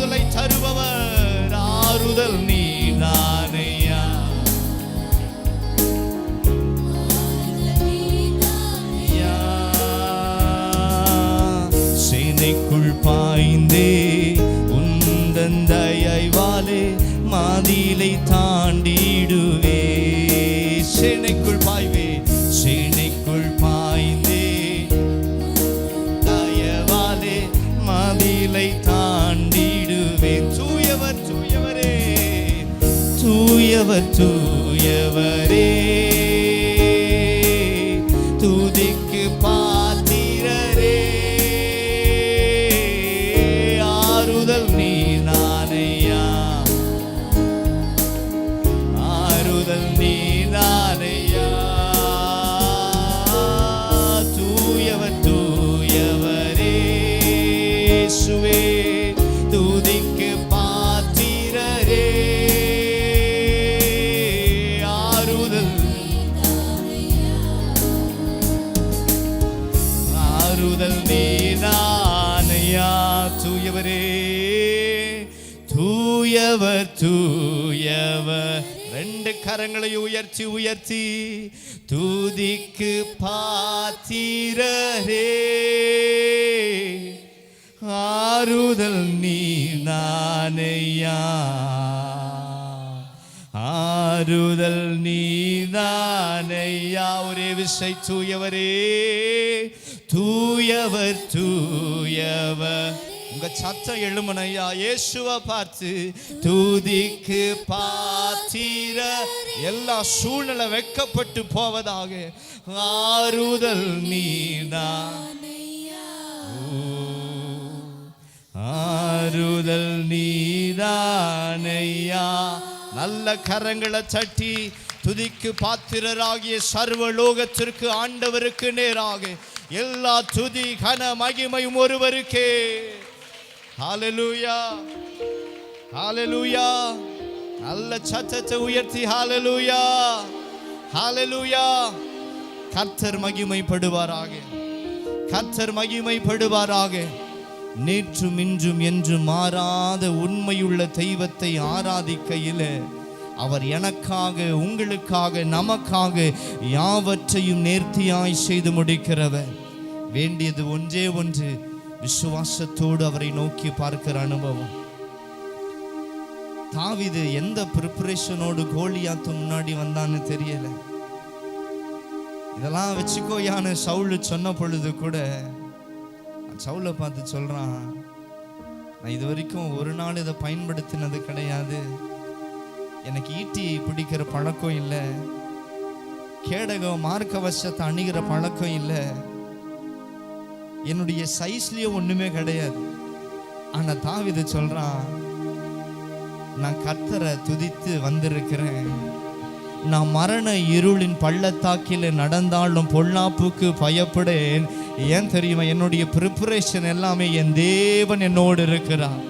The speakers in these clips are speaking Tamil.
ஆறுதலை தருபவர், ஆறுதல் நீதானையா. சேனைக்குள் பாய்ந்தே உந்தன் தயவாலே மாதிலை தாண்டிடுவே. சேனைக்குள் பாய்வே, சேனைக்குள் பாய்ந்தே தயவாலே மாதிலை தாண்டிடுவே. தூயவர் தூயவரே, தூயவர் தூயவரே, துதிக்கு பாத்திரரே, ஆறுதல் நீதானையா, ஆறுதல் நீதானையா. தூயவர் தூயவரே இயேசுவே, துதிக்கு பாத்திரரே, ஆறுதல் ஆறுதல் நீதானையா. தூயவரே, தூயவர் தூயவர். ரெண்டு கரங்களை உயர்த்தி உயர்த்தி, துதிக்கு பாத்திரரே, ஆறுதல் நீதானையா, ஆறுதல் நீதானையா. ஒரே விசை தூயவரே, தூயவர் தூயவர். உங்க சத்தம் எழுமனையா, இயேசுவை பார்த்து. துதிக்கு பாத்திர, எல்லா சூழ்நிலை வெட்கப்பட்டு போவதாக, ஆறுதல் நீதானையா, ஆறுதல் நீதானையா. நல்ல கரங்களை தட்டி துதிக்கு பாத்திரராகிய சர்வலோகத்திற்கு ஆண்டவருக்கு நேராக எல்லா துதி கன மகிமையும் ஒருவருக்கே. ஹல்லேலூயா, ஹல்லேலூயா. நல்ல சத்தத்தை உயர்த்தி ஹல்லேலூயா, ஹல்லேலூயா. கர்த்தர் மகிமைப்படுவாராக, கர்த்தர் மகிமைப்படுவாராக. நேற்றும் இன்றும் என்று மாறாத உண்மையுள்ள தெய்வத்தை ஆராதிக்கையில் அவர் எனக்காக, உங்களுக்காக, நமக்காக யாவற்றையும் நேர்த்தியாய் செய்து முடிக்கிறவர். வேண்டியது ஒன்றே ஒன்று, விசுவாசத்தோடு அவரை நோக்கி பார்க்கிற அனுபவம். தாவீது எந்த ப்ரிப்பரேஷனோடு கோலியாத்து முன்னாடி வந்தான்னு தெரியல. இதெல்லாம் வச்சுக்கோயான்னு சவுல் சொன்ன பொழுது கூட சவுலை பார்த்து சொல்றான், நான் இது வரைக்கும் ஒரு நாள் இதை பயன்படுத்தினது கிடையாது, எனக்கு ஈட்டி பிடிக்கிற பழக்கம் இல்லை, கேடகம் மார்க்க வசத்தை அணிகிற பழக்கம் இல்லை, என்னுடைய சைஸ்லயே ஒண்ணுமே கிடையாது. ஆனா தாவீது சொல்றான், நான் கர்த்தரை துதித்து வந்திருக்கிறேன், நான் மரண இருளின் பள்ளத்தாக்கில் நடந்தாலும் பொல்லாப்புக்கு பயப்படேன். ஏன் தெரியுமா? என்னுடைய ப்ரிப்பரேஷன் எல்லாமே என் தேவன் என்னோடு இருக்கிறார்.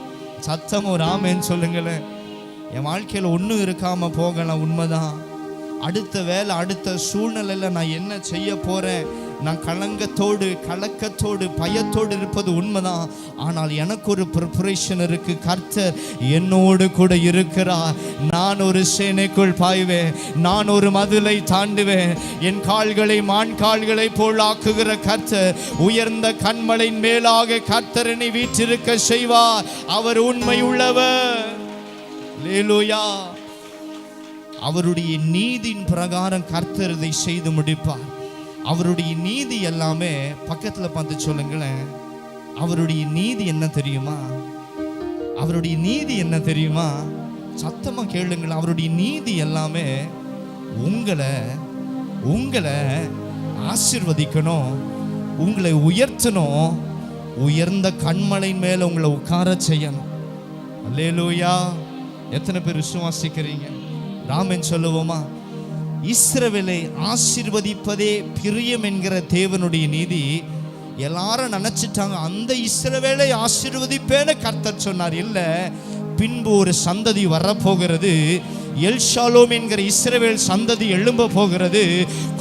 சத்தம் ஒரு ஆமேன்னு சொல்லுங்களேன். என் வாழ்க்கையில் ஒன்றும் இருக்காமல் போகலாம், உண்மைதான். அடுத்த வேலை, அடுத்த சூழ்நிலையில் நான் என்ன செய்ய போகிறேன், நான் கலங்கத்தோடு, கலக்கத்தோடு, பயத்தோடு இருப்பது உண்மைதான். ஆனால் எனக்கு ஒரு ப்ரிப்பரேஷன் இருக்கு. கர்த்தர் என்னோடு கூட இருக்கிறார். நான் ஒரு சேனைக்குள் பாய்வேன், நான் ஒரு மதிலை தாண்டுவேன். என் கால்களை மான் கால்களை போல் ஆக்குகிற கர்த்தர் உயர்ந்த கண்மலையின் மேலாக கர்த்தர் என்னை வீற்றிருக்க செய்வார். அவர் உண்மை உள்ளவர். அல்லேலூயா. அவருடைய நீதியின் பிரகாரம் கர்த்தர் இதை செய்து முடிப்பார். அவருடைய நீதி எல்லாமே, பக்கத்தில் பார்த்து சொல்லுங்களேன், அவருடைய நீதி என்ன தெரியுமா? அவருடைய நீதி என்ன தெரியுமா? சத்தமா கேளுங்களேன். அவருடைய நீதி எல்லாமே உங்களை ஆசீர்வதிக்கணும், உங்களை உயர்த்தணும், உயர்ந்த கண்மலை மேல உங்களை உட்கார செய்யணும். அல்லேலூயா. எத்தனை பேர் விசுவாசிக்கிறீங்க? ராமன் சொல்லுவோமா? இஸ்ரவேலை ஆசீர்வதிப்பதே பிரியம் என்கிற தேவனுடைய நீதி. எல்லாரும் நினைச்சிட்டாங்க, அந்த இஸ்ரவேலை ஆசீர்வதிப்பேன்னு கர்த்தர் சொன்னார். இல்லை, பின்பு ஒரு சந்ததி வரப்போகிறது, எல்ஷாலோம் என்கிற இஸ்ரவேல் சந்ததி எழும்ப போகிறது.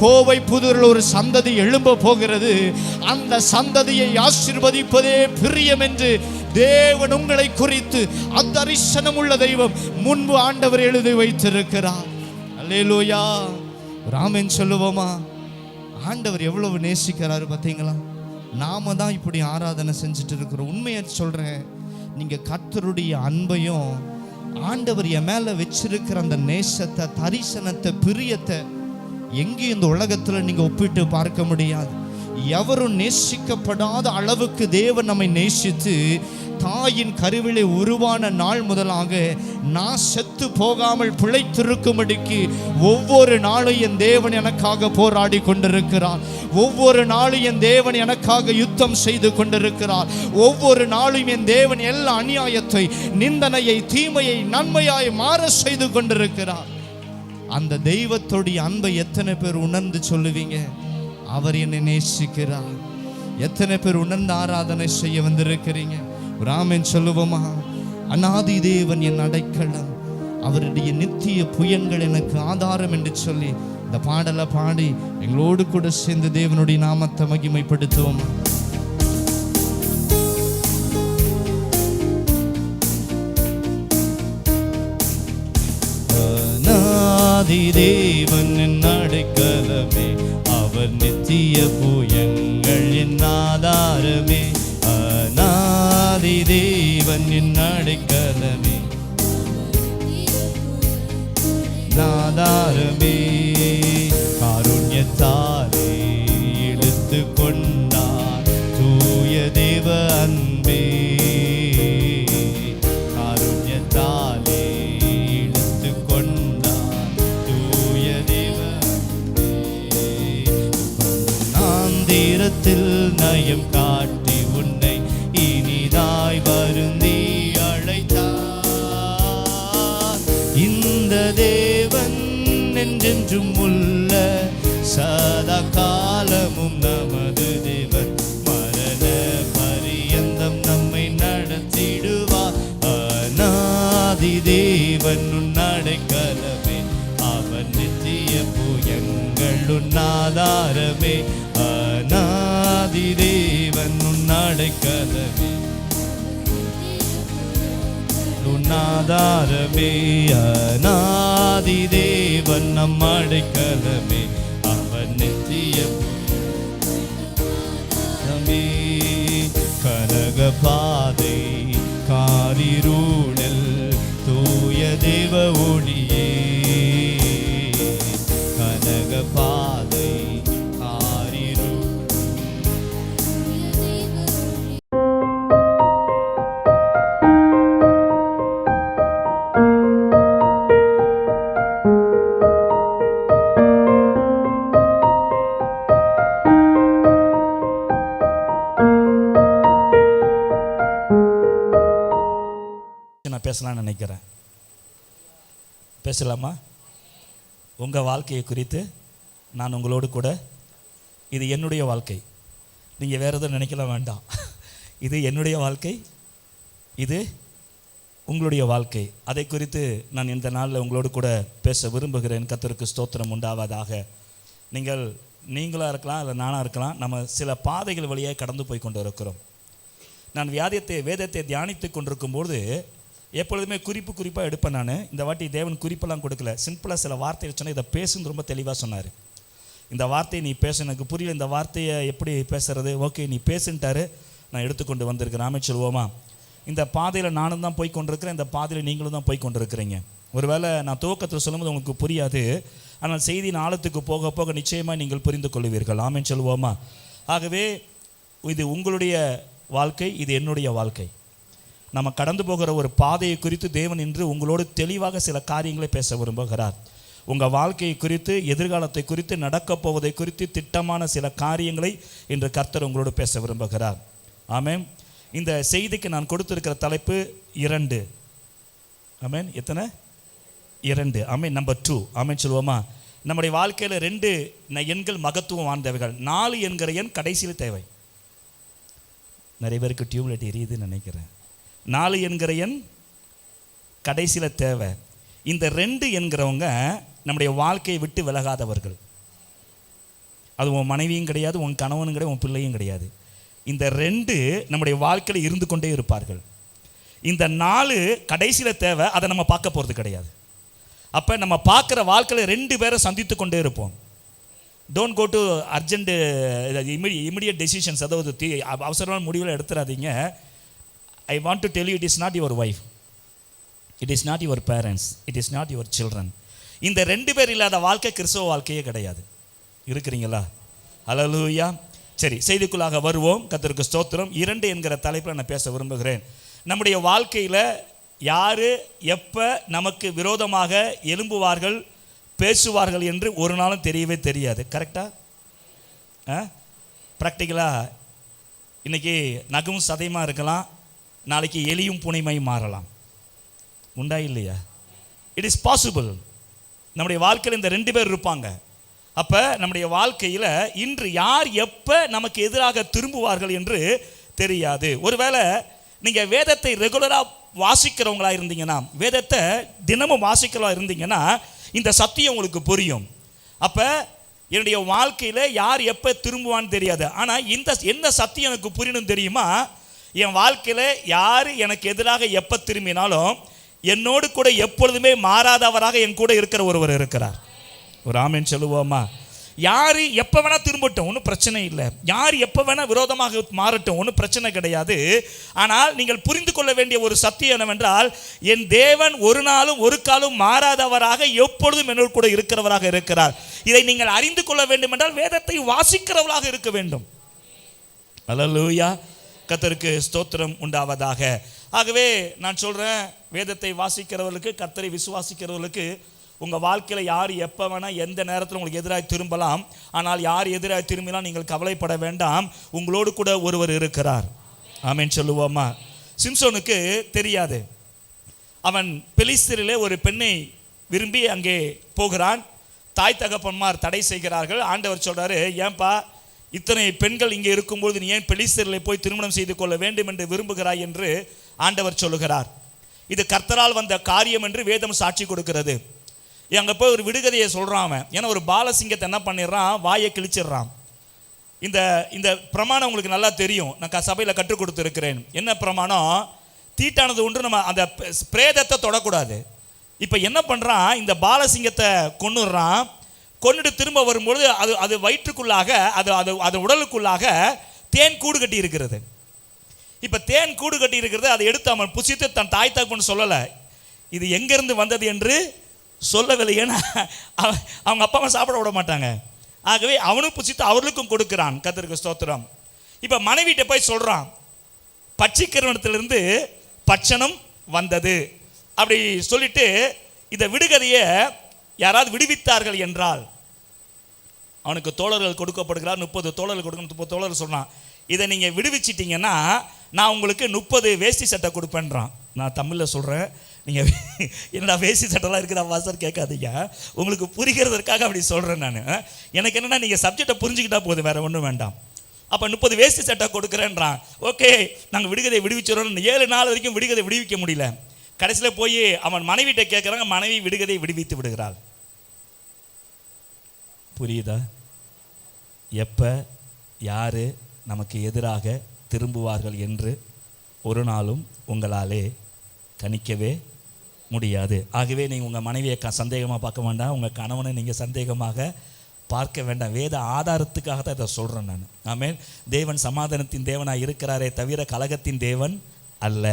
கோவை புதூரில் ஒரு சந்ததி எழும்ப போகிறது. அந்த சந்ததியை ஆசீர்வதிப்பதே பிரியம் என்று தேவன் உங்களை குறித்து அத்தரிசனம் உள்ள தெய்வம் முன்பு ஆண்டவர் எழுதி வைத்திருக்கிறார். அல்லேலூயா. ராமன் சொல்லுவோமா? ஆண்டவர் எவ்வளவு நேசிக்கிறாரு பார்த்தீங்களா? நாம தான் இப்படி ஆராதனை செஞ்சுட்டு இருக்கிறோம். உண்மையை சொல்றேன், நீங்க கர்த்தருடைய அன்பையும் ஆண்டவர் என் மேல வச்சிருக்கிற அந்த நேசத்தை, தரிசனத்தை, பிரியத்தை எங்கேயும் இந்த உலகத்துல நீங்க ஒப்பிட்டு பார்க்க முடியாது. எவரும் நேசிக்கப்படாத அளவுக்கு தேவன் நம்மை நேசித்து தாயின் கருவிலே உருவான நாள் முதலாக நான் செத்து போகாமல் பிழைத்திருக்கும்படிக்கு ஒவ்வொரு நாளும் என் தேவன் எனக்காக போராடி கொண்டிருக்கிறார். ஒவ்வொரு நாளும் என் தேவன் எனக்காக யுத்தம் செய்து கொண்டிருக்கிறார். ஒவ்வொரு நாளும் என் தேவன் எல்லா அநியாயத்தை, நிந்தனையை, தீமையை நன்மையாய் மாற செய்து கொண்டிருக்கிறார். அந்த தெய்வத்துடைய அன்பை எத்தனை பேர் உணர்ந்து சொல்லுவீங்க? அவர் என்னை நேசிக்கிறார். எத்தனை பேர் உணர்ந்து ஆராதனை செய்ய வந்திருக்கிறீங்க? ராமன் சொல்லுவோமா? அநாதி தேவன் என் அடைக்கலம், அவருடைய நித்திய புயங்கள் எனக்கு ஆதாரம் என்று சொல்லி இந்த பாடலை பாடி எங்களோடு கூட சேர்ந்து தேவனுடைய நாமத்தை மகிமைப்படுத்துவோமா? அநாதி தேவன் என் அடைக்கலமே, அவர் நித்திய புயங்கள் என் ஆதாரமே. அநாதி தேவன் என் அடைக்கலமே, ஆதாரமே. காருண்யத்தாலே இழுத்து கொண்டார் தூய தேவ அன்பே. காருண்யத்தாலே இழுத்து கொண்டார் தூய தேவ அன்பே. நாந்திரத்தில் நயம் காட்டி உன்னை இனிதாய் வருந்தி அழைத்தார். இந்த தேவன் என்றென்றும் உள்ள சதா காலமும் நமது தேவன். மரண பரியந்தம் நம்மை நடத்திடுவார். அநாதி தேவன் உன் அடைக்கலமே, அவன் நித்திய புயங்கள் உன் ஆதாரமே. அநாதி தேவன் உன் அடைக்கலமே, உன் ஆதாரமே. அநாதி தேவன் நம் அடைக்கலமே, அவன் நித்திய புயமே. கனக பாதை காரிருளில் தூய தேவ ஒளியே. கனக பாதை பேசலாம்னு நினைக்கிறேன். பேசலாமா? உங்கள் வாழ்க்கையை குறித்து நான் உங்களோடு கூட, இது என்னுடைய வாழ்க்கை, நீங்கள் வேறு எதுவும் நினைக்கலாம் வேண்டாம். இது என்னுடைய வாழ்க்கை, இது உங்களுடைய வாழ்க்கை. அதை குறித்து நான் இந்த நாளில் உங்களோடு கூட பேச விரும்புகிறேன். கர்த்தருக்கு ஸ்தோத்திரம் உண்டாவதாக. நீங்களாக இருக்கலாம், இல்லை நானாக இருக்கலாம். நம்ம சில பாதைகள் வழியாக கடந்து போய் கொண்டு இருக்கிறோம். நான் வேதத்தை தியானித்து கொண்டிருக்கும்போது எப்பொழுதுமே குறிப்பாக எடுப்பேன். நான் இந்த வாட்டி தேவன் குறிப்பெல்லாம் கொடுக்கல, சிம்பிளாக சில வார்த்தைகள் சொன்னால் இதை பேசுன்னு ரொம்ப தெளிவாக சொன்னார். இந்த வார்த்தையை நீ பேச, எனக்கு புரியல, இந்த வார்த்தையை எப்படி பேசுறது, ஓகே நீ பேசுன்ட்டாரு, நான் எடுத்துக்கொண்டு வந்திருக்கிறேன். நாமே சொல்லுவோமா? இந்த பாதையில் நானும் தான் போய் கொண்டிருக்கிறேன், இந்த பாதையில் நீங்களும் தான் போய் கொண்டிருக்கிறீங்க. ஒருவேளை நான் துவக்கத்தில் சொல்லும்போது உங்களுக்கு புரியாது, ஆனால் செய்தியின் ஆழத்துக்கு போக போக நிச்சயமாக நீங்கள் புரிந்து கொள்வீர்கள். ஆமேன் சொல்லுவோமா? ஆகவே இது உங்களுடைய வாழ்க்கை, இது என்னுடைய வாழ்க்கை. நம்ம கடந்து போகிற ஒரு பாதையை குறித்து தேவன் இன்று உங்களோடு தெளிவாக சில காரியங்களை பேச விரும்புகிறார். உங்கள் வாழ்க்கையை குறித்து, எதிர்காலத்தை குறித்து, நடக்கப் போவதை குறித்து திட்டமான சில காரியங்களை இன்று கர்த்தர் உங்களோடு பேச விரும்புகிறார். ஆமென். இந்த செய்திக்கு நான் கொடுத்திருக்கிற தலைப்பு 2. ஆமென். எத்தனை? 2. ஆமென். நம்பர் 2. ஆமென் சொல்லுவோமா? நம்முடைய வாழ்க்கையில் 2 எண்கள் மகத்துவம் வாய்ந்தவைகள். 4 என்கிற எண் கடைசியில் தேவை. நிறைய பேருக்கு டியூப்லைட் எரியுதுன்னு நினைக்கிறேன். 4 என்கிற எண் கடைசியில் தேவை. இந்த 2 என்கிறவங்க நம்முடைய வாழ்க்கையை விட்டு விலகாதவர்கள். அது உன் மனைவியும் கிடையாது, உன் கணவனும் கிடையாது, உன் பிள்ளையும் கிடையாது. இந்த 2 நம்முடைய வாழ்க்கையில் இருந்து கொண்டே இருப்பார்கள். இந்த 4 கடைசியில் தேவை, அதை நம்ம பார்க்க போகிறது கிடையாது. அப்போ நம்ம பார்க்குற வாழ்க்கையில் 2 பேரை சந்தித்து கொண்டே இருப்போம். Don't go to urgent immediate decisions, அதாவது அவசரமான முடிவில் எடுத்துடாதீங்க. I want to tell you, it is not your wife, it is not your parents, it is not your children. இந்த 2 பேர் இல்லாத வாழ்க்கை கிறிஸ்தவ வாழ்க்கையே கிடையாது. இருக்கிறீங்களா? ஹல்லேலூயா. சரி, செய்திக்குள்ளாக வருவோம். கர்த்தருக்கு ஸ்தோத்திரம். 2 என்கிற தலைப்பில் நான் பேச விரும்புகிறேன். நம்முடைய வாழ்க்கையில் யார் எப்போ நமக்கு விரோதமாக எழும்புவார்கள், பேசுவார்கள் என்று ஒரு நாளும் தெரியவே தெரியாது. கரெக்டாக? ப்ராக்டிக்கலாக இன்றைக்கி நகும் சதையுமாக இருக்கலாம், நாளைக்கு எலியும் புனைமையும் மாறலாம். உண்டா இல்லையா? It is possible. நம்முடைய வாழ்க்கையில் இந்த 2 பேர் இருப்பாங்க. அப்போ நம்முடைய வாழ்க்கையில் இன்று யார் எப்போ நமக்கு எதிராக திரும்புவார்கள் என்று தெரியாது. ஒருவேளை நீங்கள் வேதத்தை ரெகுலராக வாசிக்கிறவங்களா இருந்தீங்கன்னா, வேதத்தை தினமும் வாசிக்கிறவங்களா இருந்தீங்கன்னா இந்த சத்தியம் உங்களுக்கு புரியும். அப்போ என்னுடைய வாழ்க்கையில் யார் எப்போ திரும்புவான்னு தெரியாது. ஆனால் எந்த சத்தியம் எனக்கு புரியணும் தெரியுமா? என் வாழ்க்கையில் யார் எனக்கு எதிராக எப்போ திரும்பினாலும் என்னோடு கூட எப்பொழுதுமே மாறாதவராக என் கூட இருக்கிற ஒருவர் இருக்கிறார். ஒரு ஆமென் சொல்லுவோமா? யார் எப்போ வேணால் திரும்பட்டும், ஒன்றும் பிரச்சனை இல்லை. யார் எப்போ வேணால் விரோதமாக மாறட்டும், ஒன்றும் பிரச்சனை கிடையாது. ஆனால் நீங்கள் புரிந்து கொள்ள வேண்டிய ஒரு சத்தியம் என்னவென்றால், என் தேவன் ஒரு நாளும் ஒரு காலும் மாறாதவராக எப்பொழுதும் என்னோடு கூட இருக்கிறவராக இருக்கிறார். இதை நீங்கள் அறிந்து கொள்ள வேண்டும் என்றால் வேதத்தை வாசிக்கிறவராக இருக்க வேண்டும். அல்லேலூயா. கர்த்தருக்கு ஸ்தோத்திரம் உண்டாவதாக. ஆகவே நான் சொல்கிறேன், வேதத்தை வாசிக்கிறவர்களுக்கு, கர்த்தரை விசுவாசிக்கிறவர்களுக்கு உங்கள் வாழ்க்கையில் யார் எப்போ வேணால் எந்த நேரத்தில் உங்களுக்கு எதிராக திரும்பலாம். ஆனால் யார் எதிராக திரும்பினால் நீங்கள் கவலைப்பட வேண்டாம், உங்களோடு கூட ஒருவர் இருக்கிறார். ஆமென் சொல்லுவோமா? சிம்சோனுக்கு தெரியாது. அவன் பெலிஸ்தரிலே ஒரு பெண்ணை விரும்பி அங்கே போகிறான். தாய் தகப்பன்மார் தடை செய்கிறார்கள். ஆண்டவர் சொல்கிறாரு, ஏன்பா இத்தனை பெண்கள் இங்கே இருக்கும்போது நீ ஏன் பெலிஸ்தரிலே போய் திருமணம் செய்து கொள்ள வேண்டும் என்று விரும்புகிறாய் என்று ஆண்டவர் சொல்லுகிறார். இது கர்த்தரால் வந்த காரியம் என்று வேதம் சாட்சி கொடுக்கிறது. அங்கே போய் ஒரு விடுகதையை சொல்கிறான் அவன். ஏன்னா ஒரு பாலசிங்கத்தை என்ன பண்ணிடுறான், வாயை கிழிச்சிடுறான். இந்த பிரமாணம் உங்களுக்கு நல்லா தெரியும், நான் சபையில் கற்றுக் கொடுத்துருக்கிறேன். என்ன பிரமாணம்? தீட்டானது ஒன்று நம்ம அந்த பிரேதத்தை தொடக்கூடாது. இப்போ என்ன பண்ணுறான், இந்த பாலசிங்கத்தை கொன்னுடுறான். கொன்னுட்டு திரும்ப வரும்பொழுது அது வயிற்றுக்குள்ளாக அது உடலுக்குள்ளாக தேன் கூடு கட்டி இருக்கிறது. இப்போ தேன் கூடு கட்டி இருக்கிறது, அதை எடுத்து அவன் புசித்து தன் தாய் தகப்பன் சொல்லலை, இது எங்கேருந்து வந்தது என்று சொல்லவில்லை. ஏன்னா அவங்க அப்பா அம்மா சாப்பிட விட மாட்டாங்க. ஆகவே அவனும் புசித்து அவர்களுக்கும் கொடுக்கிறான். கர்த்தருக்கு ஸ்தோத்திரம். இப்போ மனைவிட்ட போய் சொல்கிறான், பட்சிக்கிறவனத்திலிருந்து பட்சணம் வந்தது அப்படி சொல்லிட்டு இந்த விடுகதையை யாராவது விடுவித்தார்கள் என்றால் அவனுக்கு தோழர்கள் கொடுக்கப்படுகிறார். 30 தோழர்கள் கொடுக்கணும். 30 தோழர்கள் சொன்னான், இதை நீங்கள் விடுவிச்சிட்டிங்கன்னா நான் உங்களுக்கு 30 வேஷ்டி சட்டை கொடுப்பேன்றான். நான் தமிழில் சொல்கிறேன், நீங்கள் என்னடா வேஷ்டி சட்டைலாம் இருக்குதா வாசர் கேட்காதீங்க, உங்களுக்கு புரிகிறதற்காக அப்படி சொல்கிறேன் நான். எனக்கு என்னென்னா நீங்கள் சப்ஜெக்டை புரிஞ்சுக்கிட்டா போதும், வேறு ஒன்றும் வேண்டாம். அப்போ 30 வேஷ்டி சட்டை கொடுக்குறேன்றான். ஓகே, நாங்கள் விடுகதை விடுவிச்சிடறோம். 7 நாள் வரைக்கும் விடுகதை விடுவிக்க முடியல. கடைசியில் போய் அவன் மனைவிட்ட கேட்குறாங்க, மனைவி விடுகதை விடுவித்து விடுகிறாள். புரியுதா? எப்போ யார் நமக்கு எதிராக திரும்புவார்கள் என்று ஒரு நாளும் உங்களாலே கணிக்கவே முடியாது. ஆகவே நீங்கள் உங்கள் மனைவியை சந்தேகமாக பார்க்க வேண்டாம், உங்கள் கணவனை நீங்கள் சந்தேகமாக பார்க்க வேண்டாம். வேத ஆதாரத்துக்காக தான் இதை சொல்கிறேன் நான். ஆமென். தேவன் சமாதானத்தின் தேவனாக இருக்கிறாரே தவிர கலகத்தின் தேவன் அல்ல.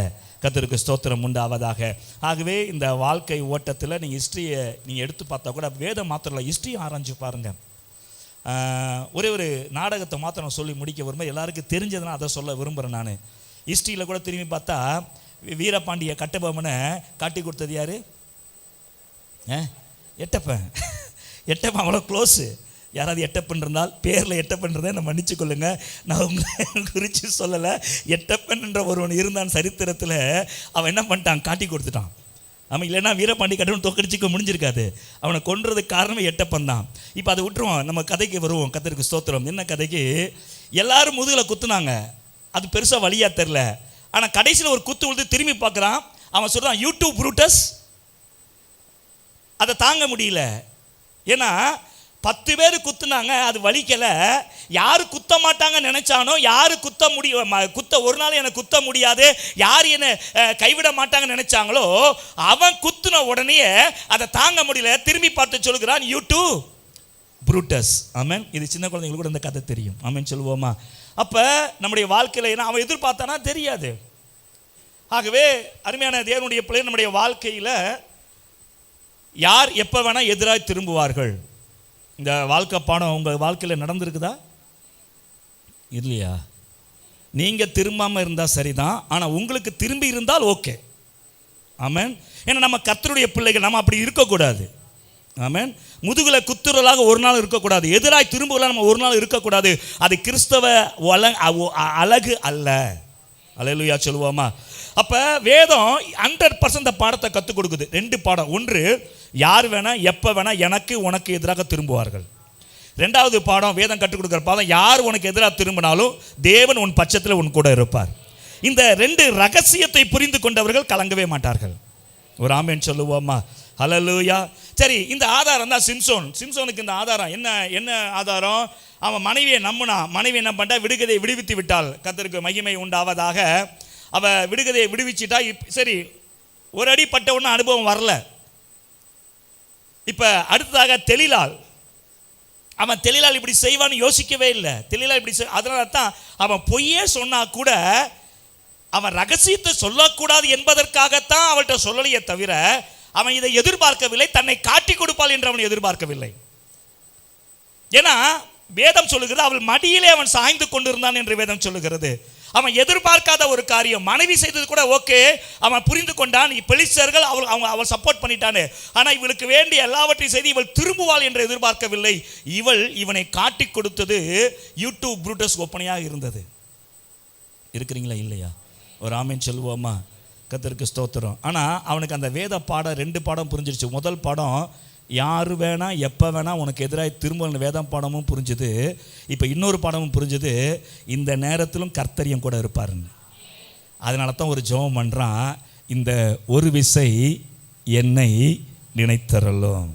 கர்த்தருக்கு ஸ்தோத்திரம் உண்டாவதாக. ஆகவே இந்த வாழ்க்கை ஓட்டத்தில் நீங்கள் ஹிஸ்ட்ரியை நீங்கள் எடுத்து பார்த்தா கூட வேதம் மாத்திரம் இல்லை, ஹிஸ்ட்ரியை ஆராய்ச்சி பாருங்கள். ஒரே ஒரு நாடகத்தை மாத்திரம் சொல்லி முடிக்க விரும்ப, எல்லாருக்கும் தெரிஞ்சதுன்னா அதை சொல்ல விரும்புகிறேன் நான். ஹிஸ்ட்ரியில் கூட திரும்பி பார்த்தா வீரபாண்டிய கட்டபொம்மனை காட்டி கொடுத்தது யார்? எட்டப்பன். எட்டப்பன் அவ்வளோ க்ளோஸு. யாராவது எட்டப்பன் இருந்தால் பேரில் எட்டப்பன் இருந்தால் நான் மன்னிச்சு கொள்ளுங்க, நான் உங்களை குறித்து சொல்லலை. எட்டப்பன் என்ற ஒருவன் இருந்தான் சரித்திரத்தில். அவன் என்ன பண்ணிட்டான், காட்டி கொடுத்துட்டான். அவன் இல்லைன்னா வீரபாண்டி கட்டவன் தோக்கடிச்சிக்க முடிஞ்சிருக்காது. அவனை கொன்றதுக்கு காரணமே எட்டப்பன் தான். இப்போ அதை விட்டுருவோம், நம்ம கதைக்கு வருவோம். கர்த்தருக்கு ஸ்தோத்திரம். என்ன கதைக்கு? எல்லாரும் முதுகில் குத்துனாங்க, அது பெருசாக வழியாக தெரில. ஆனால் கடைசியில் ஒரு குத்து விழுந்து திரும்பி பார்க்குறான். அவன் சொல்கிறான், யூடியூப் ப்ரூட்டஸ், அதை தாங்க முடியல. ஏன்னா 10 பேர் குத்துனாங்க, அது வலிக்கலை. யார் குத்த மாட்டாங்க நினைச்சானோ, யார் குத்த ஒரு நாள் என்னை குத்த முடியாது, யார் என்னை கைவிட மாட்டாங்க நினைச்சாங்களோ, அவன் குத்துன உடனே அதை தாங்க முடியல. திரும்பி பார்த்து சொல்கிறான், யூ டூ புரூட்டஸ். ஆமென். இது சின்ன குழந்தைங்களுக்கு கூட இந்த கதை தெரியும். ஆமென் சொல்லுவோமா? அப்போ நம்முடைய வாழ்க்கையில் ஏன்னா அவன் எதிர்பார்த்தானா தெரியாது. ஆகவே அருமையான தேவனுடைய பிள்ளை, நம்முடைய வாழ்க்கையில் யார் எப்போ வேணால் எதிராக திரும்புவார்கள். இந்த வாழ்க்கை பாடம் உங்கள் வாழ்க்கையில் நடந்திருக்குதா? இல்லையா? நீங்கள் திரும்பாமல் இருந்தால் சரிதான், ஆனால் உங்களுக்கு திரும்பி இருந்தால் ஓகே. ஆமென். ஏன்னா நம்ம கர்த்தருடைய பிள்ளைகள், நம்ம அப்படி இருக்கக்கூடாது. ஆமென். முதுகில் குத்துறலாக ஒரு நாள் இருக்கக்கூடாது, எதிராக திரும்புவதாக நம்ம ஒரு நாள் இருக்கக்கூடாது. அது கிறிஸ்தவ அழகு அல்ல. அல்லேலூயா சொல்லுவோமா? அப்போ வேதம் 100% பாடத்தை கற்றுக் கொடுக்குது. 2 பாடம். ஒன்று, யார் வேணா எப்போ வேணா எனக்கு உனக்கு எதிராக திரும்புவார்கள். 2வது பாடம் வேதம் கற்றுக் கொடுக்குற பாடம், யார் உனக்கு எதிராக திரும்பினாலும் தேவன் உன் பட்சத்தில் உன் கூட இருப்பார். இந்த 2 ரகசியத்தை புரிந்து கொண்டவர்கள் கலங்கவே மாட்டார்கள். ஒரு ஆமென் சொல்லுவோமா? ஹல்லேலூயா. சரி, இந்த ஆதாரம் தான் சிம்சோனுக்கு இந்த ஆதாரம் என்ன ஆதாரம்? அவன் மனைவியை நம்பினான். மனைவி என்ன பண்ணிட்டா? விடுகதையை விடுவித்து விட்டாள். கர்த்தருக்கு மகிமை உண்டாவதாக. அவ விடுகதையை விடுவிச்சிட்டா. சரி, ஒரு அடி பட்ட ஒன்றும் அனுபவம் வரல. இப்போ அடுத்ததாக தெளிலாள். அவன் தெளிலாள் இப்படி செய்வான்னு யோசிக்கவே இல்லை. தெளிலாள் இப்படி அதனால தான் அவன் பொய்யே சொன்னா கூட அவன் ரகசியத்தை சொல்லக்கூடாது என்பதற்காகத்தான் அவள்கிட்ட சொல்லலையே தவிர அவன் இதை எதிர்பார்க்கவில்லை. தன்னை காட்டி கொடுப்பாள் என்று அவன் எதிர்பார்க்கவில்லை. ஏன்னா வேதம் சொல்லுகிறது, அவள் மடியிலே அவன் சாய்ந்து கொண்டிருந்தான் என்று வேதம் சொல்லுகிறது. அவன் எதிர்பார்க்காத ஒரு காரியம். மனைவி செய்தது கூட ஓகே, அவன் புரிந்து கொண்டான். பெலிஸ்தர்கள் அவள் சப்போர்ட் பண்ணிட்டானே, ஆனால் இவளுக்கு வேண்டிய எல்லாவற்றையும் செய்து இவள் திரும்புவாள் என்று எதிர்பார்க்கவில்லை. இவனை காட்டி கொடுத்தது யூடியூப் புரூட்டஸ் ஒப்பனையாக இருந்தது. இருக்கிறீங்களா இல்லையா? ஒரு ஆமென் சொல்லுவோமா? கர்த்தருக்கு ஸ்தோத்திரம். ஆனால் அவனுக்கு அந்த வேத பாடம் 2 பாடம் புரிஞ்சிருச்சு. முதல் பாடம், யார் வேணா எப்போ வேணா உனக்கு எதிராக திரும்ப வேதம் பாடமும் புரிஞ்சுது. இப்போ இன்னொரு பாடமும் புரிஞ்சுது, இந்த நேரத்திலும் கர்த்தரியம் கூட இருப்பாருன்னு. அதனால தான் ஒரு ஜெபம் பண்ணுறான், இந்த ஒரு விசை என்னை நினைத்தரலும்.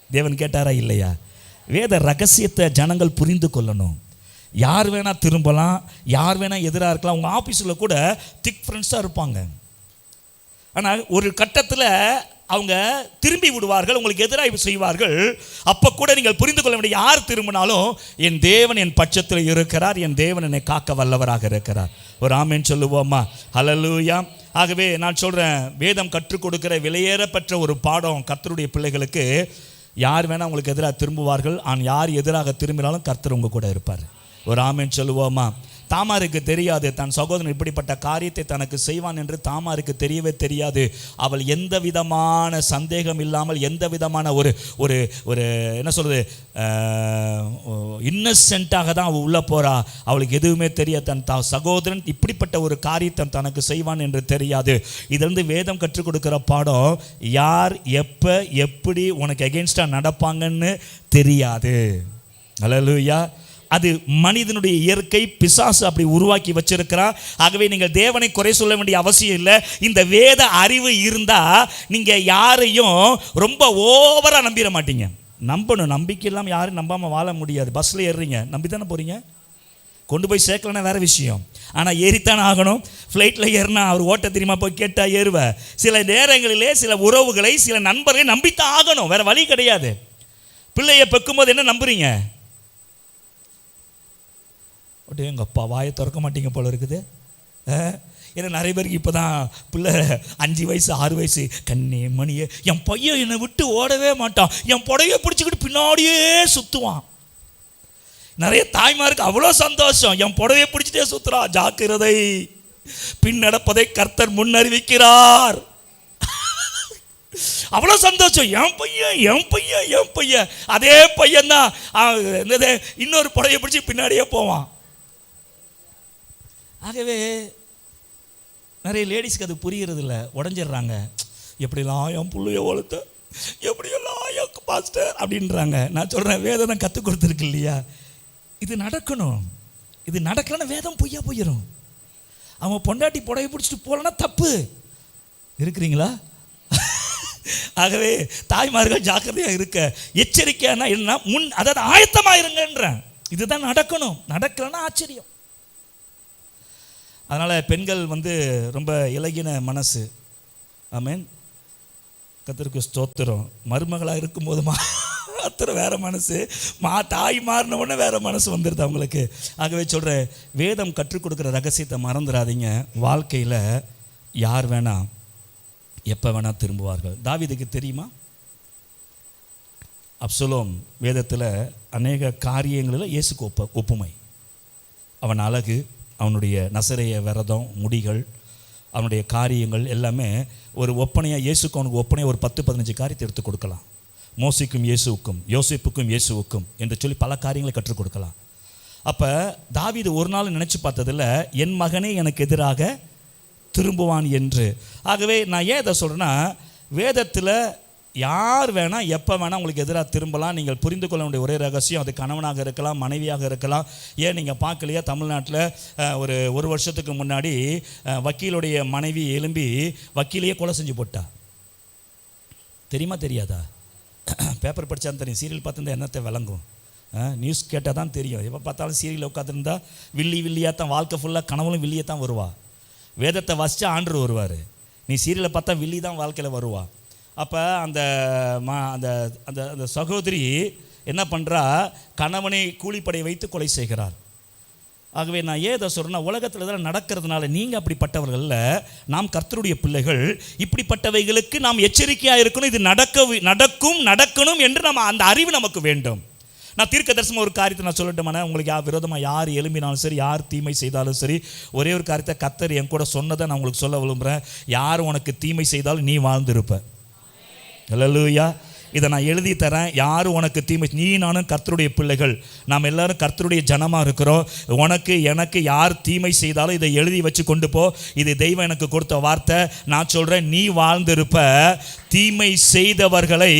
தேவன் கேட்டாரா இல்லையா? வேத ரகசியத்தை ஜனங்கள் புரிந்து கொள்ளணும். யார் வேணா திரும்பலாம், யார் வேணா எதிராக இருக்கலாம். உங்கள் ஆஃபீஸில் கூட திக் ஃப்ரெண்ட்ஸாக இருப்பாங்க. ஆனால் ஒரு கட்டத்தில் அவங்க திரும்பி விடுவார்கள், உங்களுக்கு எதிராக செய்வார்கள். அப்போ கூட நீங்கள் புரிந்து கொள்ள வேண்டிய, யார் திரும்பினாலும் என் தேவன் என் பட்சத்தில் இருக்கிறார், என் தேவன் என்னை காக்க வல்லவராக இருக்கிறார். ஒரு ஆமென் சொல்லுவோமா? ஹல்லேலூயா. ஆகவே நான் சொல்கிறேன், வேதம் கற்றுக் கொடுக்கிற விலையேறப்பெற்ற ஒரு பாடம் கர்த்தருடைய பிள்ளைகளுக்கு. யார் வேணால் உங்களுக்கு எதிராக திரும்புவார்கள், ஆனால் யார் எதிராக திரும்பினாலும் கர்த்தர் உங்கள் கூட இருப்பார். ஒரு ஆமென் சொல்லுவோமா? தாமாருக்கு தெரியாது தன் சகோதரன் இப்படிப்பட்ட காரியத்தை தனக்கு செய்வான் என்று. தாமாருக்கு தெரியவே தெரியாது. அவள் எந்த விதமான சந்தேகம் இல்லாமல், எந்த விதமான ஒரு ஒரு ஒரு என்ன சொல்கிறது, இன்னசென்ட்டாக தான் அவள் உள்ளே போகிறா. அவளுக்கு எதுவுமே தெரியாது. தன் சகோதரன் இப்படிப்பட்ட ஒரு காரியத்தை தனக்கு செய்வான் என்று தெரியாது. இதிலிருந்து வேதம் கற்றுக் கொடுக்குற பாடம், யார் எப்போ எப்படி உனக்கு எகென்ஸ்டாக நடப்பாங்கன்னு தெரியாது. அல்லேலூயா. அது மனிதனுடைய இயற்கை. பிசாசு அப்படி உருவாக்கி வச்சிருக்கிறான். ஆகவே நீங்கள் தேவனை குறை சொல்ல வேண்டிய அவசியம் இல்லை. இந்த வேத அறிவு இருந்தால் நீங்கள் யாரையும் ரொம்ப ஓவராக நம்பிட மாட்டீங்க. நம்பணும். நம்பிக்கை இல்லாமல் யாரும் நம்பாமல் வாழ முடியாது. பஸ்ஸில் ஏறுறீங்க, நம்பி தானே போகிறீங்க. கொண்டு போய் சேர்க்கலன்னா வேறு விஷயம், ஆனால் ஏறித்தானே ஆகணும். ஃப்ளைட்டில் ஏறினா அவர் ஓட்ட தெரியுமா போய் கேட்டால் ஏறுவேன். சில நேரங்களிலே சில உறவுகளை, சில நண்பர்களை நம்பித்தான் ஆகணும், வேறு வழி கிடையாது. பிள்ளையை பெக்கும்போது என்ன நம்புறீங்க? அப்படியே எங்கள் அப்பா வாயை திறக்க மாட்டீங்க போல இருக்குது. ஏன்னா நிறைய பேருக்கு இப்போ தான் பிள்ளை 5 வயசு 6 வயசு, கண்ணே மணியே, என் பையன் என்னை விட்டு ஓடவே மாட்டான், என் புடவையை பிடிச்சிக்கிட்டு பின்னாடியே சுற்றுவான். நிறைய தாய்மாருக்கு அவ்வளோ சந்தோஷம், என் புடவையை பிடிச்சிட்டே சுற்றுறா. ஜாக்கிரதை, பின் நடப்பதை கர்த்தர் முன்னறிவிக்கிறார். அவ்வளோ சந்தோஷம். என் பையன் என் பையன் என் பையன். அதே பையன் தான் இன்னொரு புடவையை பிடிச்சி பின்னாடியே போவான். ஆகவே நிறைய லேடிஸ்க்கு அது புரிகிறது இல்லை, உடஞ்சிடுறாங்க. எப்படிலாம் என் பிள்ளைய வளர்த்த, எப்படியெல்லாம் என் பாஸ்டர் அப்படின்றாங்க. நான் சொல்கிறேன், வேதம் கற்றுக் கொடுத்துருக்கு இல்லையா, இது நடக்கணும். இது நடக்கலன்னா வேதம் பொய்யா போயிடும். அவன் பொண்டாட்டி புடவை பிடிச்சிட்டு போகலன்னா தப்பு. இருக்கிறீங்களா? ஆகவே தாய்மார்கள் ஜாக்கிரதையாக இருக்க. எச்சரிக்கைன்னா என்ன, அதாவது ஆயத்தமாக இருங்கன்றேன். இதுதான் நடக்கணும். நடக்கலன்னா ஆச்சரியம். அதனால் பெண்கள் ரொம்ப இலகின மனசு. ஆமென். கர்த்தருக்கு ஸ்தோத்திரம். மருமகளாக இருக்கும்போது மாத்திரம் வேற மனசு, தாய் மாறின உடனே வேற மனசு வந்துடுது அவங்களுக்கு. ஆகவே சொல்கிறேன், வேதம் கற்றுக் கொடுக்குற ரகசியத்தை மறந்துடாதீங்க. வாழ்க்கையில் யார் வேணா எப்போ வேணா திரும்புவார்கள். தாவீதுக்கு தெரியுமா? அப்சலோம் வேதத்தில் அநேக காரியங்களில் இயேசுக்கு ஒப்புமை. அவன் அழகு, அவனுடைய நசரேய விரதம், முடிகள், அவனுடைய காரியங்கள் எல்லாமே ஒரு ஒப்பனையாக, இயேசுக்கு அவனுக்கு ஒப்பனையாக ஒரு 10-15 காரியத்தை எடுத்து கொடுக்கலாம். மோசைக்கும் இயேசுவுக்கும், யோசேப்புக்கும் இயேசுவுக்கும் என்று சொல்லி பல காரியங்களை கற்றுக் கொடுக்கலாம். அப்போ தாவீது ஒரு நாள் நினச்சி பார்த்ததில், என் மகனே எனக்கு எதிராக திரும்புவான் என்று. ஆகவே நான் ஏன் இதை சொல்கிறேன்னா, வேதத்தில் யார் வேணால் எப்போ வேணால் உங்களுக்கு எதிராக திரும்பலாம். நீங்கள் புரிந்து கொள்ள வேண்டிய ஒரே ரகசியம், அது கணவனாக இருக்கலாம், மனைவியாக இருக்கலாம். ஏன் நீங்கள் பார்க்கலையா, தமிழ்நாட்டில் ஒரு வருஷத்துக்கு முன்னாடி வக்கீலுடைய மனைவி எழும்பி வக்கீலையே கொலை செஞ்சு போட்டா. தெரியுமா தெரியாதா? பேப்பர் படித்தா தெரியும், சீரியல் பார்த்துருந்தா என்னத்தை விளங்கும். நியூஸ் கேட்டால் தான் தெரியும். எப்போ பார்த்தாலும் சீரியல் உட்காந்துருந்தா வில்லியாக தான் வாழ்க்கை ஃபுல்லாக கனவுலும் வில்லியை தான் வருவா. வேதத்தை வசித்தா ஆண்டு வருவார். நீ சீரியலை பார்த்தா வில்லி தான் வாழ்க்கையில் வருவா. அப்போ அந்த அந்த அந்த சகோதரி என்ன பண்ணுறா, கணவனை கூலிப்படை வைத்து கொலை செய்கிறார். ஆகவே நான் ஏன் இதை சொல்கிறேன்னா, உலகத்தில் இதெல்லாம் நடக்கிறதுனால நீங்கள் அப்படிப்பட்டவர்களில், நாம் கர்த்தருடைய பிள்ளைகள், இப்படிப்பட்டவைகளுக்கு நாம் எச்சரிக்கையாக இருக்கணும். இது நடக்கணும் என்று நம்ம அந்த அறிவு நமக்கு வேண்டும். நான் தீர்க்க தரிசனமாக ஒரு காரியத்தை நான் சொல்லட்டுமானே, உங்களுக்கு விரோதமாக யார் எழும்பினாலும் சரி, யார் தீமை செய்தாலும் சரி, ஒரே ஒரு காரியத்தை கர்த்தர் என் கூட சொன்னதை நான் உங்களுக்கு சொல்ல விரும்புகிறேன். யார் உனக்கு தீமை செய்தாலும் நீ வாழ்ந்திருப்ப. அல்லேலூயா. இதை நான் எழுதி தரேன். யாரும் உனக்கு தீமை, நீ நானும் கர்த்தருடைய பிள்ளைகள், நாம் எல்லாரும் கர்த்தருடைய ஜனமாக இருக்கிறோம். உனக்கு எனக்கு யார் தீமை செய்தாலும் இதை எழுதி வச்சு கொண்டு போ. இது தெய்வம் எனக்கு கொடுத்த வார்த்தை. நான் சொல்கிறேன், நீ வாழ்ந்திருப்ப. தீமை செய்தவர்களை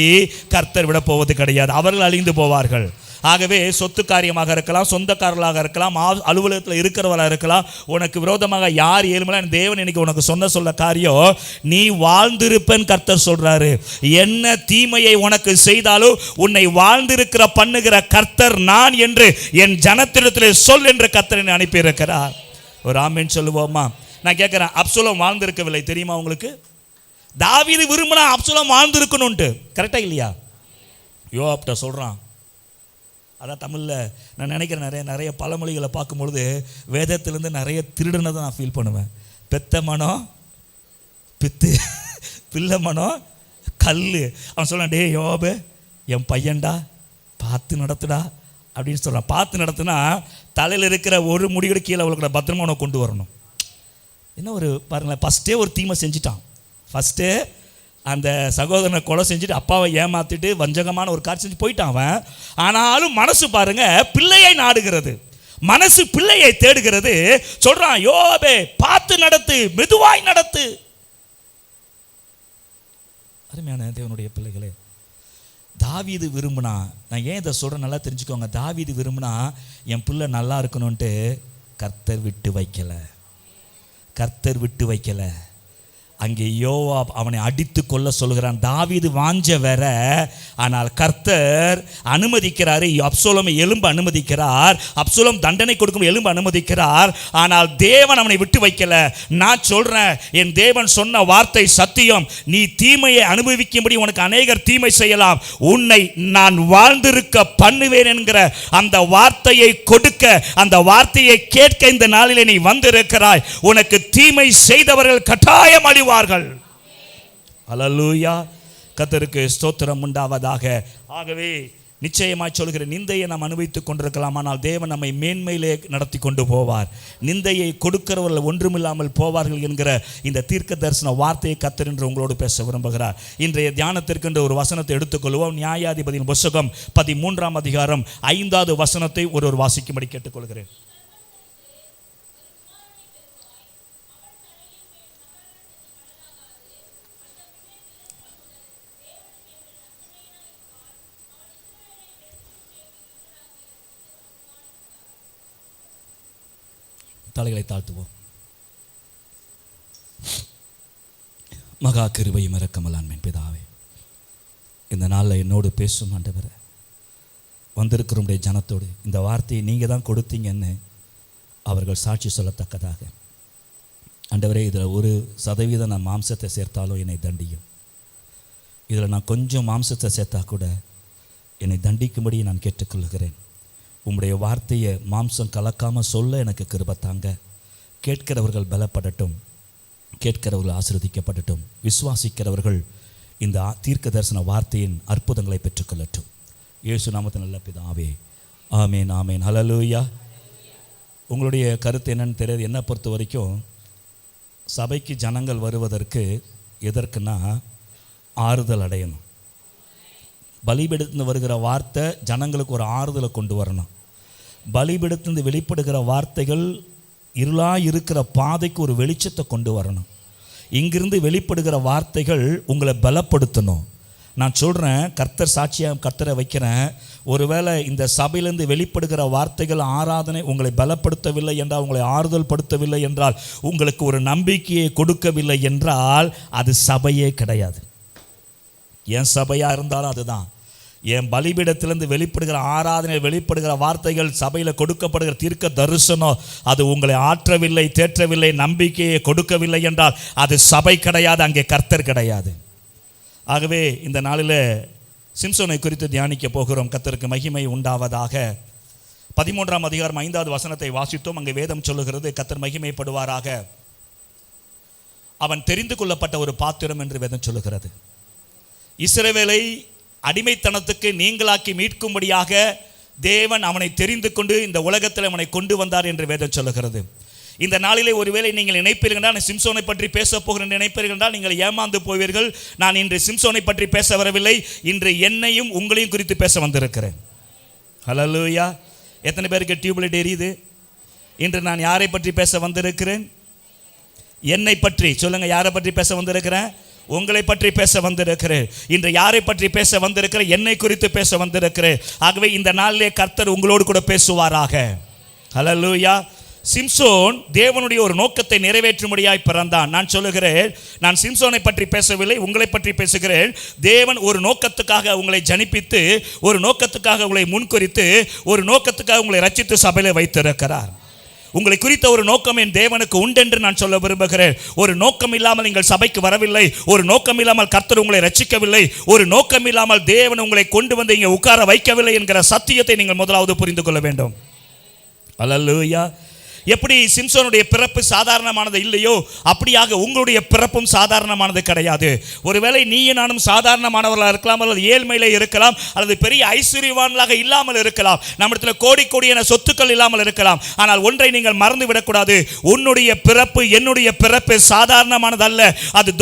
கர்த்தர் விட போவது கிடையாது. அவர்கள் அழிந்து போவார்கள். ஆகவே சொத்து காரியமாக இருக்கலாம், சொந்தக்காரர்களாக இருக்கலாம், அலுவலகத்தில் இருக்கிறவர்களாக இருக்கலாம், உனக்கு விரோதமாக யார் ஏழுமலாம், தேவன் இன்னைக்கு உனக்கு சொல்ல காரியம், நீ வாழ்ந்திருப்பேன்னு கர்த்தர் சொல்றாரு. என்ன தீமையை உனக்கு செய்தாலும் உன்னை வாழ்ந்திருக்கிற பண்ணுகிற கர்த்தர் நான் என்று என் ஜனத்திடத்தில் சொல் என்று கர்த்தர் என்னை அனுப்பியிருக்கிறார். ஒரு ஆமென் சொல்லுவோமா? நான் கேட்குறேன், அப்சலோம் வாழ்ந்திருக்கவில்லை தெரியுமா உங்களுக்கு? தாவீது விரும்பினா அப்சலோம் வாழ்ந்திருக்கணும்ட்டு. கரெக்டா இல்லையா? யோவாப்ட்ட சொல்கிறான். அதான் தமிழில் நான் நினைக்கிறேன், நிறைய பழமொழிகளை பார்க்கும்பொழுது வேதத்திலேருந்து நிறைய திருடனை தான் நான் ஃபீல் பண்ணுவேன். பெத்த மனம் பித்து, பிள்ளை மனம் கல். அவன் சொல்கிறான், டே யோபு என் பையன்டா, பார்த்து நடத்துடா அப்படின்னு சொல்கிறான். பார்த்து நடத்துனா தலையில் இருக்கிற ஒரு முடியோட கீழே அவளுக்கு பத்திரமா அவனை கொண்டு வரணும். என்ன ஒரு பாருங்களேன், ஃபஸ்ட்டே ஒரு தீமை செஞ்சிட்டான். ஃபஸ்ட்டு அந்த சகோதரனை கொலை செஞ்சுட்டு அப்பாவை ஏமாற்றிட்டு வஞ்சகமான ஒரு காட்சி செஞ்சு போயிட்டான் அவன். ஆனாலும் மனசு பாருங்க, பிள்ளையை நாடுகிறது, மனசு பிள்ளையை தேடுகிறது. சொல்றான், யோபே பார்த்து நடத்து, மெதுவாய் நடத்து. அருமையான தேவனுடைய பிள்ளைகளே, தாவீது விரும்பினா, நான் ஏன் இதை சொல்கிறேன் நல்லா தெரிஞ்சுக்கோங்க, தாவீது விரும்பினா என் பிள்ளை நல்லா இருக்கணும்ன்ட்டு கர்த்தர் விட்டு வைக்கலை. கர்த்தர் விட்டு வைக்கலை. அங்கே யோவாப் அவனை அடித்து கொள்ள சொல்கிறான். தாவீது வாஞ்ச வேற, ஆனால் கர்த்தர் அனுமதிக்கிறார். அப்சலோமை எலும்பு அனுமதிக்கிறார், அப்சலோம் தண்டனை கொடுக்கும் எலும்பு அனுமதிக்கிறார். ஆனால் தேவன் அவனை விட்டு வைக்கல. நான் சொல்றேன், என் தேவன் சொன்ன வார்த்தை சத்தியம். நீ தீமையை அனுபவிக்கும்படி உனக்கு அநேகர் தீமை செய்யலாம், உன்னை நான் வாழ்ந்திருக்க பண்ணுவேன் என்கிற அந்த வார்த்தையை கொடுக்க, அந்த வார்த்தையை கேட்க இந்த நாளிலே நீ வந்திருக்கிறாய். உனக்கு தீமை செய்தவர்கள் கட்டாயம் அழிவார்கள். அல்லேலூயா. கர்த்தருக்கு ஸ்தோத்திரம் உண்டாவதாக. ஆகவே நிச்சயமாய் சொல்கிறேன், நிந்தையை நாம் அனுபவித்துக் கொண்டிருக்கலாம், ஆனால் தேவன் நம்மை மேன்மையிலே நடத்தி கொண்டு போவார். நிந்தையை கொடுக்கிறவர்கள் ஒன்றுமில்லாமல் போவார்கள் என்கிற இந்த தீர்க்க தரிசன வார்த்தையை கர்த்தர் என்று உங்களோடு பேச விரும்புகிறார். இன்றைய தியானத்திற்கென்று ஒரு வசனத்தை எடுத்துக்கொள்வோம். நியாயாதிபதியின் புத்தகம் 13ஆம் அதிகாரம் 5வது வசனத்தை ஒரு வாசிக்கும்படி கேட்டுக்கொள்கிறேன். தலைகளை தாழ்த்துவோம். மகா கிருபையும் இரக்கமுள்ள அன்பின் பிதாவே, இந்த நாளில் என்னோடு பேசும் ஆண்டவரே. வந்திருக்கிறோடைய ஜனத்தோடு இந்த வார்த்தையை நீங்கள் தான் கொடுத்தீங்கன்னு அவர்கள் சாட்சி சொல்லத்தக்கதாக ஆண்டவரே, இதில் 1% நான் மாம்சத்தை சேர்த்தாலும் என்னை தண்டியும். இதில் நான் கொஞ்சம் மாம்சத்தை சேர்த்தா கூட என்னை தண்டிக்கும்படி நான் கேட்டுக்கொள்கிறேன். உம்முடைய வார்த்தையை மாம்சம் கலக்காமல் சொல்ல எனக்கு கிருபை தாங்க. கேட்கிறவர்கள் பலப்படட்டும், கேட்கிறவர்கள் ஆசீர்வதிக்கப்படட்டும். விசுவாசிக்கிறவர்கள் இந்த தீர்க்க தரிசன வார்த்தையின் அற்புதங்களை பெற்றுக்கொள்ளட்டும். இயேசு நாமத்தின் நல்ல பிதாவே, ஆமேன் ஆமேன். ஹல்லேலூயா. உங்களுடைய கருத்து என்னன்னு தெரியாது. என்னை பொறுத்த வரைக்கும் சபைக்கு ஜனங்கள் வருவதற்கு எதற்குன்னா ஆறுதல் அடையணும். பலிபீடத்திலிருந்து வருகிற வார்த்தை ஜனங்களுக்கு ஒரு ஆறுதலை கொண்டு வரணும். பலிபீடத்திலிருந்து வெளிப்படுகிற வார்த்தைகள் இருளாக இருக்கிற பாதைக்கு ஒரு வெளிச்சத்தை கொண்டு வரணும். இங்கிருந்து வெளிப்படுகிற வார்த்தைகள் உங்களை பலப்படுத்தணும். நான் சொல்கிறேன், கர்த்தர் சாட்சியாக கர்த்தரை வைக்கிறேன். ஒருவேளை இந்த சபையிலிருந்து வெளிப்படுகிற வார்த்தைகள் ஆராதனை உங்களை பலப்படுத்தவில்லை என்றால், உங்களை ஆறுதல் படுத்தவில்லை என்றால், உங்களுக்கு ஒரு நம்பிக்கையை கொடுக்கவில்லை என்றால் அது சபையே கிடையாது. என் சபையாக இருந்தாலும் அதுதான். என் பலிபீடத்திலிருந்து வெளிப்படுகிற ஆராதனை வெளிப்படுகிற வார்த்தைகள் சபையில் கொடுக்கப்படுகிற தீர்க்க தரிசனம் அது உங்களை ஆற்றவில்லை, தேற்றவில்லை, நம்பிக்கையை கொடுக்கவில்லை என்றால் அது சபை கிடையாது, அங்கே கர்த்தர் கிடையாது. ஆகவே இந்த நாளில் சிம்சோனை குறித்து தியானிக்க போகிறோம். கர்த்தருக்கு மகிமை உண்டாவதாக. 13ஆம் அதிகாரம் 5வது வசனத்தை வாசித்தோம். அங்கே வேதம் சொல்லுகிறது, கர்த்தர் மகிமைப்படுவாராக. அவன் தெரிந்து கொள்ளப்பட்ட ஒரு பாத்திரம் என்று வேதம் சொல்லுகிறது. இஸ்ரவேலை அடிமைத்தனத்துக்கு நீங்களாக்கி மீட்கும்படியாக தேவன் அவனை தெரிந்து கொண்டு இந்த உலகத்தில் அவனை கொண்டு வந்தார் என்று வேதம் சொல்லுகிறது. இந்த நாளிலே ஒருவேளை நீங்கள் நினைப்பீர்கள் என்றால், சிம்சோனை பற்றி பேச போகிறேன் நினைப்பீர்கள் என்றால் நீங்கள் ஏமாந்து போவீர்கள். நான் இன்று சிம்சோனை பற்றி பேச வரவில்லை, இன்று என்னையும் உங்களையும் குறித்து பேச வந்திருக்கிறேன். ஹல்லேலூயா. எத்தனை பேருக்கு டியூப்லைட் எரியுது? இன்று நான் யாரை பற்றி பேச வந்திருக்கிறேன்? என்னை பற்றி சொல்லுங்க. யாரை பற்றி பேச வந்திருக்கிறேன்? உங்களை பற்றி பேச வந்திருக்கிறேன். இன்று யாரை பற்றி பேச வந்திருக்கிறேன்? என்னை குறித்து பேச வந்திருக்கிறேன். ஆகவே இந்த நாளிலே கர்த்தர் உங்களோடு கூட பேசுவாராக. ஹல்லேலூயா. சிம்சோன் தேவனுடைய ஒரு நோக்கத்தை நிறைவேற்றும்படியாய் பிறந்தான். நான் சொல்லுகிறேன், நான் சிம்சோனை பற்றி பேசவில்லை, உங்களை பற்றி பேசுகிறேன். தேவன் ஒரு நோக்கத்துக்காக உங்களை ஜனிப்பித்து, ஒரு நோக்கத்துக்காக உங்களை முன்குறித்து, ஒரு நோக்கத்துக்காக உங்களை ரட்சித்து சபையிலே வைத்திருக்கிறார். உங்களை குறித்த ஒரு நோக்கம் என் தேவனுக்கு உண்டென்று நான் சொல்ல விரும்புகிறேன். ஒரு நோக்கம் இல்லாமல் நீங்கள் சபைக்கு வரவில்லை, ஒரு நோக்கம் இல்லாமல் கர்த்தர் உங்களை ரட்சிக்கவில்லை, ஒரு நோக்கம் இல்லாமல் தேவன் உங்களை கொண்டு வந்து இங்கே உட்கார வைக்கவில்லை என்கிற சத்தியத்தை நீங்கள் முதலாவது புரிந்து கொள்ள வேண்டும். அல்லேலூயா. எப்படி சிம்சோனுடைய பிறப்பு சாதாரணமானது இல்லையோ, அப்படியாக உங்களுடைய பிறப்பும் சாதாரணமானது கிடையாது. ஒருவேளை நீயும் நானும் சாதாரணமானவர்களாக இருக்கலாம், அல்லது ஏழ்மையிலே இருக்கலாம், அல்லது பெரிய ஐஸ்வர்யவான்களாக இல்லாமல் இருக்கலாம், நம்மிடத்தில் கோடி கோடியான சொத்துக்கள் இல்லாமல் இருக்கலாம். ஆனால் ஒன்றை நீங்கள் மறந்து விடக்கூடாது, உன்னுடைய பிறப்பு என்னுடைய பிறப்பு சாதாரணமானதல்ல. அது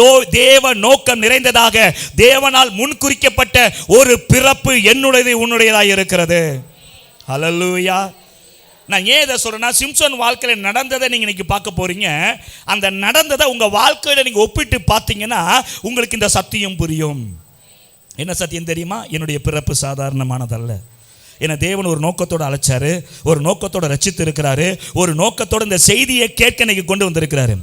தேவ நோக்கம் நிறைந்ததாக தேவனால் முன்குறிக்கப்பட்ட ஒரு பிறப்பு என்னுடையது, உன்னுடையதாக இருக்கிறது. ஹல்லேலூயா. நான் ஏன் இதை சொல்கிறேன்னா, சிம்சோன் வாழ்க்கையில் நடந்ததை நீங்கள் இன்றைக்கி பார்க்க போகிறீங்க. அந்த நடந்ததை உங்கள் வாழ்க்கையில் நீங்கள் ஒப்பிட்டு பார்த்தீங்கன்னா உங்களுக்கு இந்த சத்தியம் புரியும். என்ன சத்தியம் தெரியுமா? என்னுடைய பிறப்பு சாதாரணமானதல்ல. என்னை தேவன் ஒரு நோக்கத்தோடு அழைச்சாரு, ஒரு நோக்கத்தோடு ரட்சித்து இருக்கிறாரு, ஒரு நோக்கத்தோடு இந்த செய்தியை கேட்க இன்னைக்கு கொண்டு வந்திருக்கிறாரு.